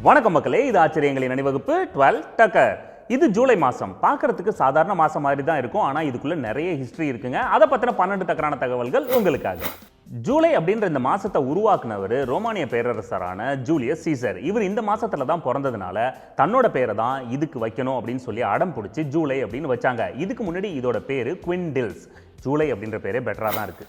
வணக்கம் மக்களே, இது ஆச்சரியங்களின் அணிவகுப்பு 12 டக்கர். இது ஜூலை மாதம். பார்க்கறதுக்கு சாதாரண மாதம் மாதிரி தான் இருக்கும், ஆனால் இதுக்குள்ள நிறைய ஹிஸ்ட்ரி இருக்குங்க. அதை பற்றின 12 டக்கரான தகவல்கள் உங்களுக்காக. ஜூலை அப்படின்ற இந்த மாசத்தை உருவாக்குனவர் ரோமானிய பேரரசரான ஜூலியஸ் சீசர். இவர் இந்த மாசத்துல தான் பிறந்ததுனால தன்னோட பேரை தான் இதுக்கு வைக்கணும் அப்படின்னு சொல்லி அடம் பிடிச்சி ஜூலை அப்படின்னு வச்சாங்க. இதுக்கு முன்னாடி இதோட பேரு குவிண்டில்ஸ். ஜூலை அப்படின்ற பேரே பெட்டரா தான் இருக்கு.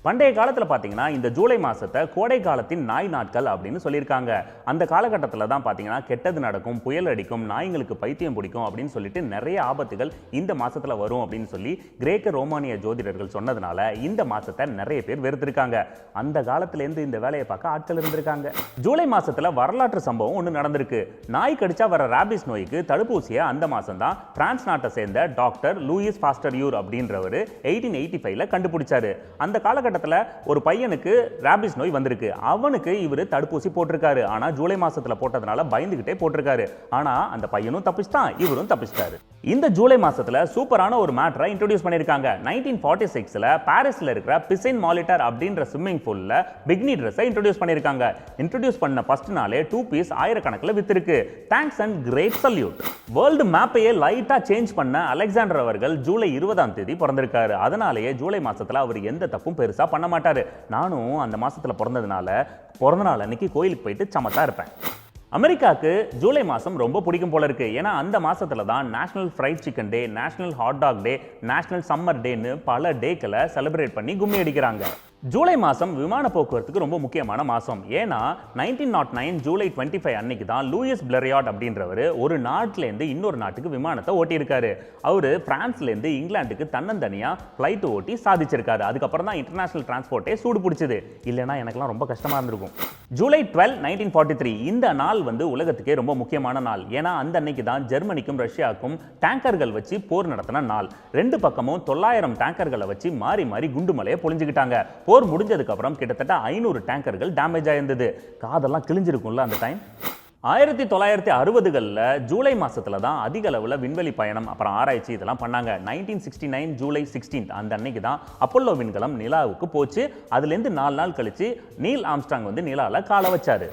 பண்டைய காலத்தில் பார்த்தீங்கன்னா இந்த ஜூலை மாதத்தை கோடை காலத்தின் நாய் நாட்கள் அப்படின்னு சொல்லியிருக்காங்க. அந்த காலகட்டத்தில் தான் பார்த்தீங்கன்னா கெட்டது நடக்கும், புயல் அடிக்கும், நாய்களுக்கு பைத்தியம் பிடிக்கும் அப்படின்னு சொல்லிட்டு நிறைய ஆபத்துகள் இந்த மாதத்தில் வரும் அப்படின்னு சொல்லி கிரேக்க ரோமானிய ஜோதிடர்கள் சொன்னதுனால இந்த மாதத்தை நிறைய பேர் வெறுத்திருக்காங்க. அந்த காலத்திலேருந்து இந்த வேலையை பார்க்க ஆட்கள் இருந்திருக்காங்க. ஜூலை மாதத்தில் வரலாற்று சம்பவம் ஒன்று நடந்திருக்கு. நாய் கடிச்சா வர ராபிஸ் நோய்க்கு தடுப்பூசியை அந்த மாதம் தான் பிரான்ஸ் நாட்டை சேர்ந்த டாக்டர் லூயிஸ் பாஸ்டர்யூர் அப்படின்றவர் 1885ல கண்டுபிடிச்சாரு. அந்த காலகட்டத்தில் ஒரு பையனுக்கு ராபிஸ் நோய் வந்திருக்கு. அவனுக்கு இவர் தடுப்பூசி போட்டிருக்காரு. ஆனா ஜூலை மாசத்துல போட்டதுனால பயந்துகிட்டே போட்டிருக்காரு. ஆனா அந்த பையனும் தப்பிச்சிட்டான், இவரும் தப்பிச்சிட்டாரு. இந்த ஜூலை மாசத்துல சூப்பரான ஒரு மேட்டரை இன்ட்ரோடியூஸ் பண்ணிருக்காங்க. 1946ல பாரிஸ்ல இருக்கிற பிசைன் மாலிட்டர் அப்படின்ற ஸ்விம்மிங் பூல்ல பிக்னி ட்ரெஸ்ஸை இன்ட்ரோடியூஸ் பண்ணிருக்காங்க. இன்ட்ரோடியூஸ் பண்ண ஃபர்ஸ்ட் நாளே 2 பீஸ் ஆயிரக்கணக்கில் வித்திருக்கு. Thanks and great salute. World மேப்பையே லைட்டா சேஞ்ச் பண்ண அலெக்சாண்டர் அவர்கள் ஜூலை 20ஆம் தேதி பிறந்திருக்காரு. அதனாலேயே ஜூலை மாசத்துல அவர் எந்த தப்பும் பெருசா பண்ண மாட்டாரு. நானும் அந்த மாசத்துல பிறந்ததுனால பிறந்த நாள் அன்னைக்கு கோயிலுக்கு போயிட்டு சமத்தா இருப்பேன். அமெரிக்காவுக்கு ஜூலை மாதம் ரொம்ப பிடிக்கும் போல இருக்கு. ஏன்னா அந்த மாசத்துல தான் நேஷனல் ஃப்ரைட் சிக்கன் டே, நேஷனல் ஹாட் டாக் டே, நேஷனல் சம்மர் டேன்னு பல டேக்களை செலிப்ரேட் பண்ணி கும்மி அடிக்கிறாங்க. ஜூலை மாதம் விமான போக்குவரத்துக்கு ரொம்ப முக்கியமான மாதம். ஏன்னா 1909 ஜூலை 25 அன்னைக்கு தான் லூயிஸ் பிளரியாட் அப்படின்றவர் ஒரு நாட்டிலேருந்து இன்னொரு நாட்டுக்கு விமானத்தை ஓட்டியிருக்காரு. அவர் பிரான்ஸ்லேருந்து இங்கிலாந்துக்கு தன்னந்தனியாக ஃப்ளைட் ஓட்டி சாதிச்சிருக்காரு. அதுக்கப்புறம் தான் இன்டர்நேஷனல் டிரான்ஸ்போர்ட்டே சூடு பிடிச்சது. இல்லைன்னா எனக்குலாம் ரொம்ப கஷ்டமாக இருந்திருக்கும். ஜூலை 12, 1943 இந்த நாள் உலகத்துக்கே ரொம்ப முக்கியமான நாள். ஏன்னா அந்த அன்னைக்கு தான் ஜெர்மனிக்கும் ரஷ்யாவுக்கும் டேங்கர்கள் வச்சு போர் நடத்தின நாள். ரெண்டு பக்கமும் 900 டேங்கர்களை வச்சு மாறி மாறி குண்டு மலையை பொழிஞ்சுக்கிட்டாங்க. போர் முடிஞ்சதுக்கு அப்புறம் கிட்டத்தட்ட 500 டேங்கர்கள் டேமேஜ் ஆயிருந்தது. காதெல்லாம் கிழிஞ்சிருக்கும்ல அந்த டைம். 1960களில் ஜூலை மாசத்துல தான் அதிக அளவில் விண்வெளி பயணம் அப்புறம் ஆராய்ச்சி இதெல்லாம் பண்ணாங்க. 1969 ஜூலை 16 அந்த அன்னைக்கு தான் அப்போலோ விண்கலம் நிலாவுக்கு போச்சு. அதுலேருந்து 4 நாள் கழிச்சு நீல் ஆம்ஸ்ட்ராங் நிலாவில் காலை வச்சாரு.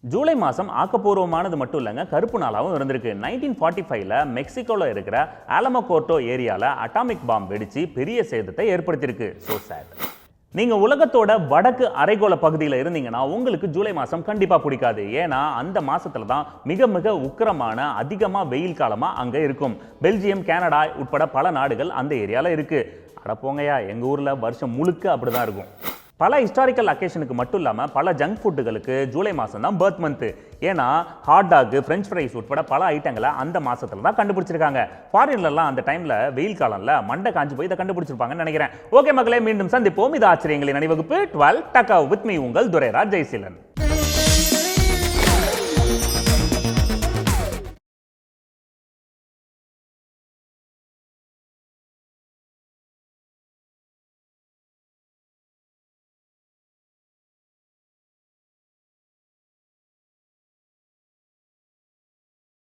ஜூலை மாதம் ஆக்கப்பூர்வமானது மட்டும் இல்லைங்க, கருப்பு நாளாகவும் இருந்திருக்கு. 1945ல மெக்சிகோவில் இருக்கிற ஆலமோகோர்டோ ஏரியாவில் அட்டாமிக் பாம் வெடிச்சு பெரிய சேதத்தை ஏற்படுத்தியிருக்கு. So sad. நீங்க உலகத்தோட வடக்கு அரைகோள பகுதியில் இருந்தீங்கன்னா உங்களுக்கு ஜூலை மாதம் கண்டிப்பா பிடிக்காது. ஏன்னா அந்த மாசத்துல தான் மிக மிக உக்கிரமான அதிகமா வெயில் காலமா அங்க இருக்கும். பெல்ஜியம், கனடா உட்பட பல நாடுகள் அந்த ஏரியால இருக்கு. அட போங்கயா, எங்க ஊர்ல வருஷம் முழுக்க அப்படிதான் இருக்கும். பல ஹிஸ்டாரிக்கல் அக்கேஷனுக்கு மட்டும் இல்லாமல் பல ஜங்க் ஃபுட்டுகளுக்கு ஜூலை மாதம் தான் பர்த் மந்த்து. ஏன்னா ஹாட் டாக், ஃப்ரெஞ்ச் ஃப்ரைஸ் உட்பட பல ஐட்டங்களை அந்த மாதத்துல தான் கண்டுபிடிச்சிருக்காங்க. ஃபாரின்லாம் அந்த டைமில் வெயில் காலம்ல மண்டை காஞ்சி போய் இதை கண்டுபிடிச்சிருப்பாங்கன்னு நினைக்கிறேன். ஓகே மக்களே, மீண்டும் சந்திப்போம். இது ஆச்சரியங்களின் அணிவகுப்பு 12 டக்கா வித் மீ, உங்கள் துரைராஜ் ஜெயசீலன்.